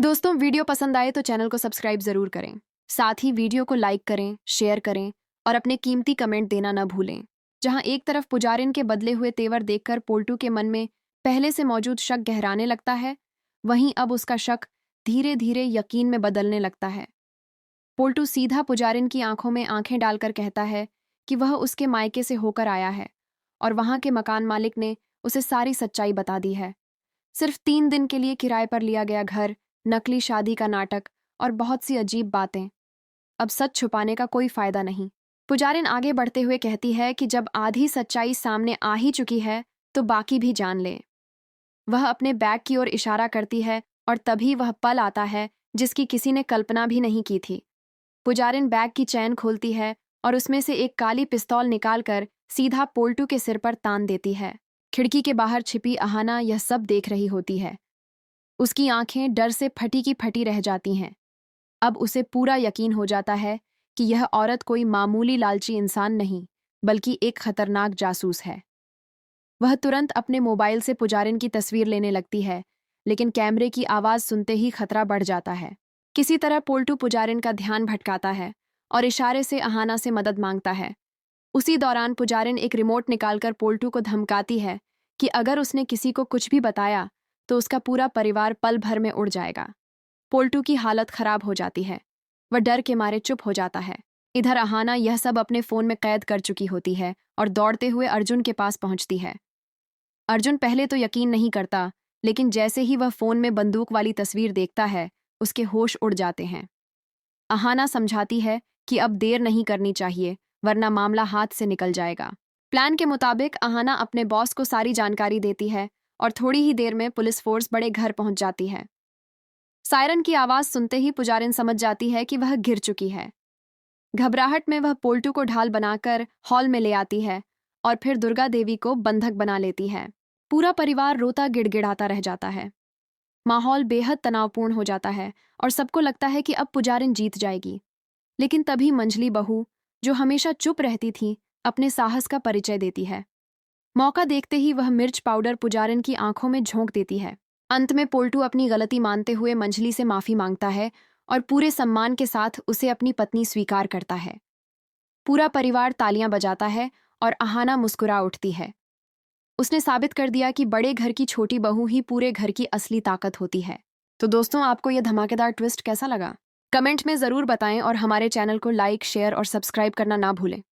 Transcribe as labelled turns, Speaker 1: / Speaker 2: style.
Speaker 1: दोस्तों, वीडियो पसंद आए तो चैनल को सब्सक्राइब जरूर करें। साथ ही वीडियो को लाइक करें, शेयर करें और अपने कीमती कमेंट देना न भूलें। जहां एक तरफ पुजारिन के बदले हुए तेवर देखकर पोल्टू के मन में पहले से मौजूद शक गहराने लगता है, वहीं अब उसका शक धीरे धीरे यकीन में बदलने लगता है। पोल्टू सीधा पुजारिन की आंखों में आंखें डालकर कहता है कि वह उसके मायके से होकर आया है और वहां के मकान मालिक ने उसे सारी सच्चाई बता दी है। सिर्फ 3 दिन के लिए किराए पर लिया गया घर, नकली शादी का नाटक और बहुत सी अजीब बातें। अब सच छुपाने का कोई फायदा नहीं। पुजारिन आगे बढ़ते हुए कहती है कि जब आधी सच्चाई सामने आ ही चुकी है तो बाकी भी जान ले। वह अपने बैग की ओर इशारा करती है और तभी वह पल आता है जिसकी किसी ने कल्पना भी नहीं की थी। पुजारिन बैग की चैन खोलती है और उसमें से एक काली पिस्तौल निकालकर सीधा पोल्टू के सिर पर तान देती है। खिड़की के बाहर छिपी अहाना यह सब देख रही होती है। उसकी आंखें डर से फटी की फटी रह जाती हैं। अब उसे पूरा यकीन हो जाता है कि यह औरत कोई मामूली लालची इंसान नहीं, बल्कि एक खतरनाक जासूस है। वह तुरंत अपने मोबाइल से पुजारिन की तस्वीर लेने लगती है, लेकिन कैमरे की आवाज सुनते ही खतरा बढ़ जाता है। किसी तरह पोल्टू पुजारिन का ध्यान भटकाता है और इशारे से अहाना से मदद मांगता है। उसी दौरान पुजारिन एक रिमोट निकालकर पोल्टू को धमकाती है कि अगर उसने किसी को कुछ भी बताया तो उसका पूरा परिवार पल भर में उड़ जाएगा। पोल्टू की हालत खराब हो जाती है। वह डर के मारे चुप हो जाता है। इधर अहाना यह सब अपने फोन में कैद कर चुकी होती है और दौड़ते हुए अर्जुन के पास पहुंचती है। अर्जुन पहले तो यकीन नहीं करता, लेकिन जैसे ही वह फोन में बंदूक वाली तस्वीर देखता है, उसके होश उड़ जाते हैं। अहाना समझाती है कि अब देर नहीं करनी चाहिए, वरना मामला हाथ से निकल जाएगा। प्लान के मुताबिक अहाना अपने बॉस को सारी जानकारी देती है और थोड़ी ही देर में पुलिस फोर्स बड़े घर पहुंच जाती है। सायरन की आवाज सुनते ही पुजारिन समझ जाती है कि वह गिर चुकी है। घबराहट में वह पोल्टू को ढाल बनाकर हॉल में ले आती है और फिर दुर्गा देवी को बंधक बना लेती है। पूरा परिवार रोता गिड़गिड़ाता रह जाता है। माहौल बेहद तनावपूर्ण हो जाता है और सबको लगता है कि अब पुजारिन जीत जाएगी। लेकिन तभी मंझली बहू, जो हमेशा चुप रहती थी, अपने साहस का परिचय देती है। मौका देखते ही वह मिर्च पाउडर पुजारिन की आंखों में झोंक देती है। अंत में पोल्टू अपनी गलती मानते हुए मंझली से माफी मांगता है और पूरे सम्मान के साथ उसे अपनी पत्नी स्वीकार करता है। पूरा परिवार तालियां बजाता है और अहाना मुस्कुरा उठती है। उसने साबित कर दिया कि बड़े घर की छोटी बहू ही पूरे घर की असली ताकत होती है। तो दोस्तों, आपको यह धमाकेदार ट्विस्ट कैसा लगा? कमेंट में जरूर बताएं और हमारे चैनल को लाइक, शेयर और सब्सक्राइब करना ना भूलें।